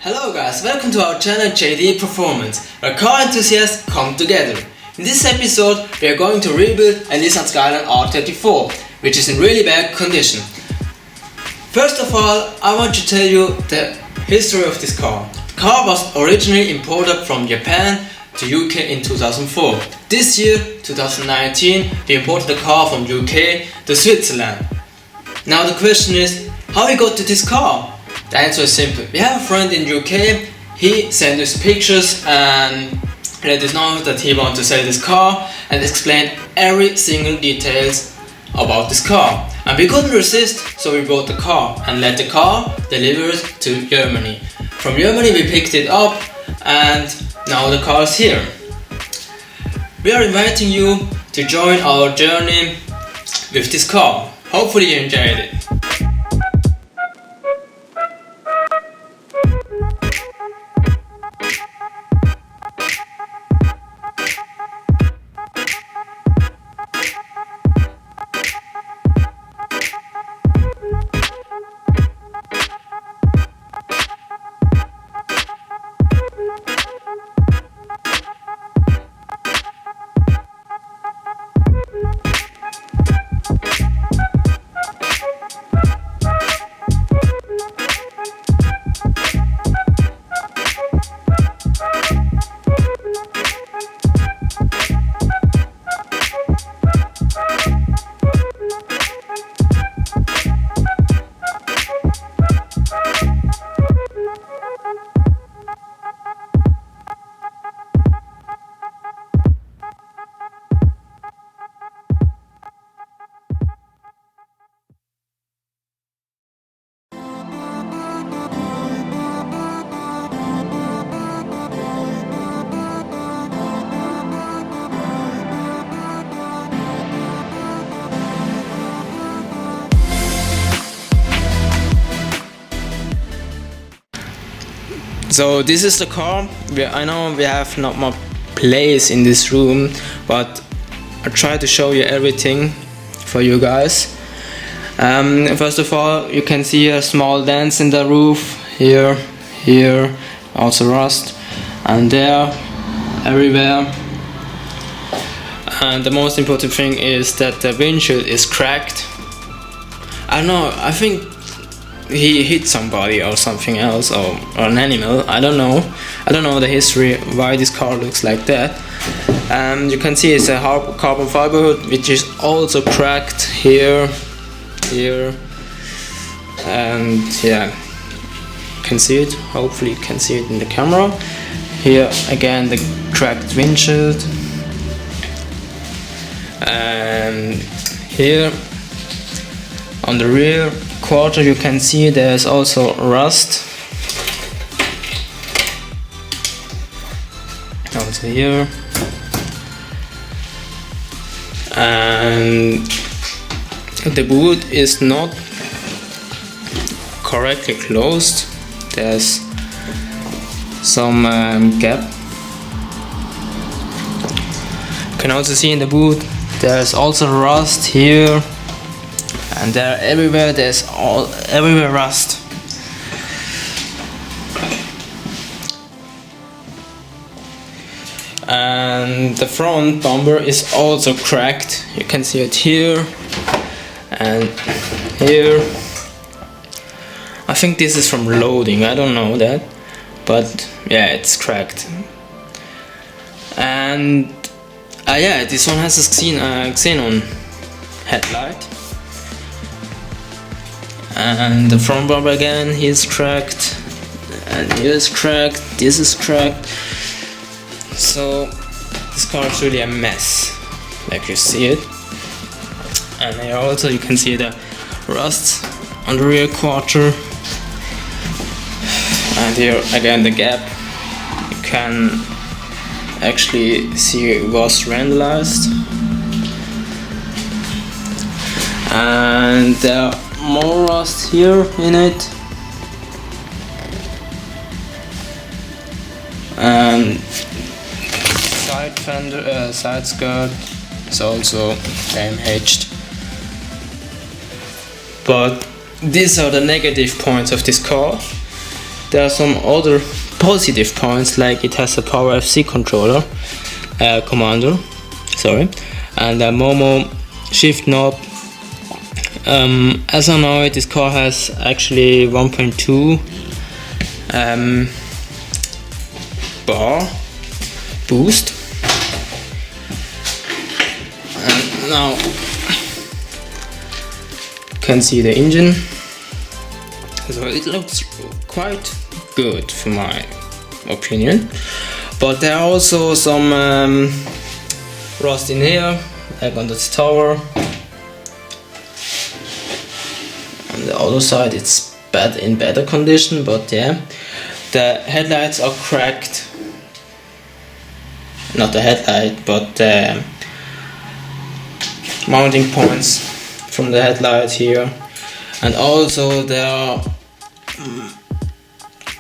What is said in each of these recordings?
Hello guys, welcome to our channel JD Performance, where car enthusiasts come together. In this episode we are going to rebuild a Nissan Skyline R34, which is in really bad condition. First of all, I want to tell you the history of this car. The car was originally imported from Japan to UK in 2004. This year, 2019, we imported the car from UK to Switzerland. Now the question is, how we got to this car? The answer is simple. We have a friend in UK, he sent us pictures and let us know that he wants to sell this car and explained every single details about this car. And we couldn't resist, so we bought the car and let the car delivered to Germany. From Germany we picked it up and now the car is here. We are inviting you to join our journey with this car. Hopefully you enjoyed it. So this is the car. I know we have not much place in this room, but I try to show you everything for you guys. First of all, you can see a small dents in the roof, here, also rust, and there, everywhere. And the most important thing is that the windshield is cracked. I don't know, I think he hit somebody or something else, or an animal. I don't know the history why this car looks like that. You can see it's a carbon fiber hood, which is also cracked here, and yeah, you can see it. Hopefully you can see it in the camera. Here again the cracked windshield, and here on the rear quarter you can see there's also rust. Also here, and the boot is not correctly closed. There's some gap. You can also see in the boot there's also rust here. And there, everywhere, everywhere rust. And the front bumper is also cracked. You can see it here and here. I think this is from loading. I don't know that, but yeah, it's cracked. And yeah, this one has a xenon headlight. And the front bumper again, here's cracked, and here's cracked, this is cracked. So this car is really a mess, like you see it. And here also you can see the rust on the rear quarter. And here again the gap, you can actually see it was vandalized. And there are more rust here in it, and side fender, side skirt is also damaged. But these are the negative points of this car. there are some other positive points, like it has a Power FC controller, commander, sorry, and a Momo shift knob. As I know it, this car has actually 1.2 bar boost. And now you can see the engine, so it looks quite good for my opinion, but there are also some rust in here, like on the tower. On the other side it's in better condition, but yeah, the headlights are cracked. Not the headlight, but the mounting points from the headlight here, and also there are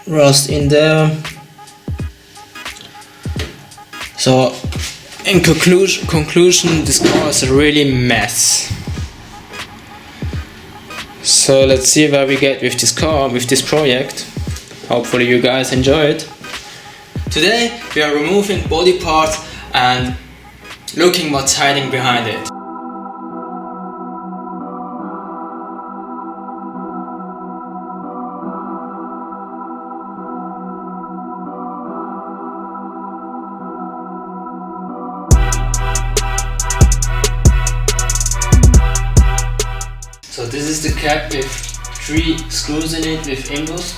rust in there. So in conclusion, this car is a really mess. So let's see where we get with this car, with this project. Hopefully you guys enjoy it. Today we are removing body parts and looking what's hiding behind it. So this is the cap with 3 screws in it with imbus.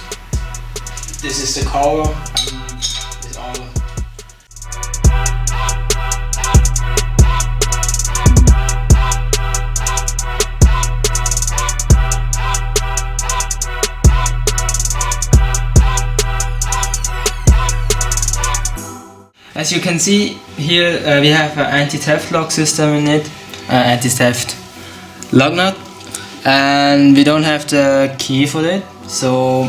This is the cover and this all. As you can see here, we have an anti-theft lock system in it, anti-theft lock nut. And we don't have the key for it, so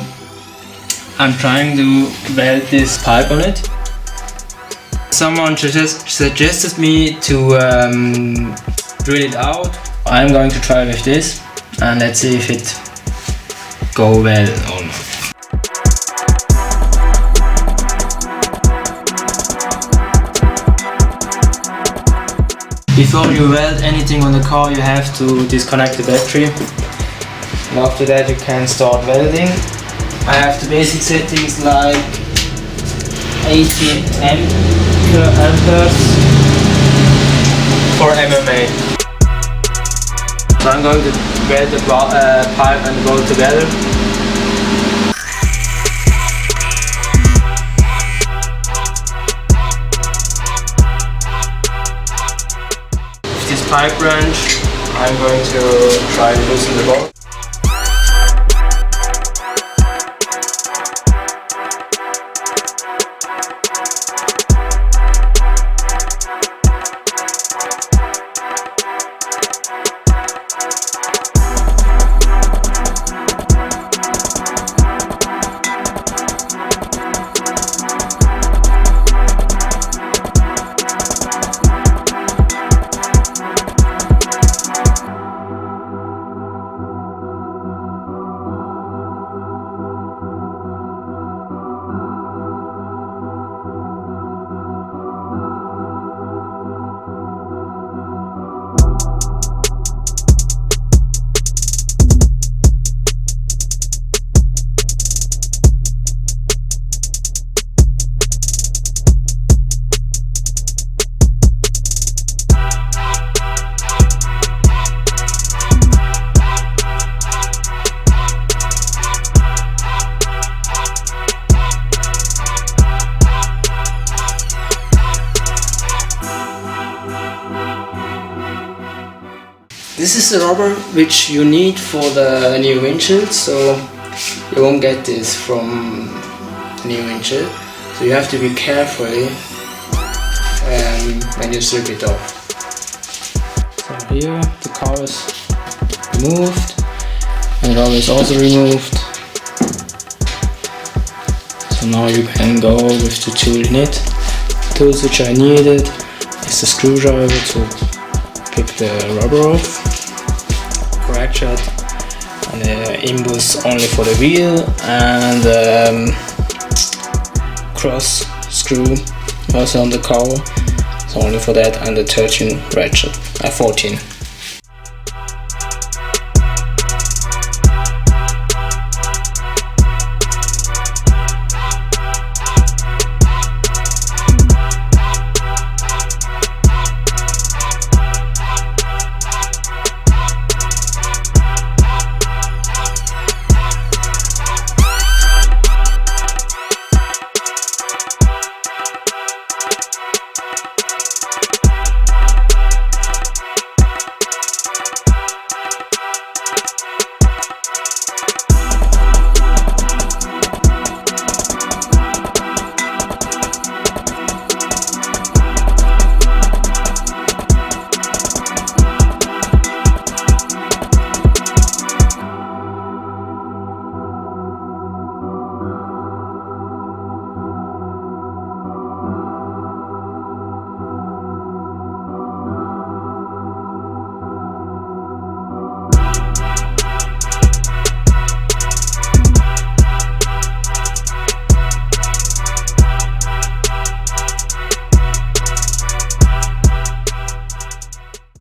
I'm trying to weld this pipe on it. Someone suggested me to drill it out. I'm going to try with this and let's see if it goes well or not. Before you weld anything on the car, you have to disconnect the battery, and after that you can start welding. I have the basic settings like 80 amperes for MMA. So I'm going to weld the pipe and bolt together. Pipe wrench, I'm going to try to loosen the bolt. This is the rubber which you need for the new windshield, so you won't get this from the new windshield. So you have to be careful when you strip it off. So here the car is removed and the rubber is also removed. So now you can go with the tool in it. The tools which I needed is the screwdriver to pick the rubber off, ratchet, and imbus only for the wheel, and cross screw also on the cover, so only for that, and the 13 ratchet, 14.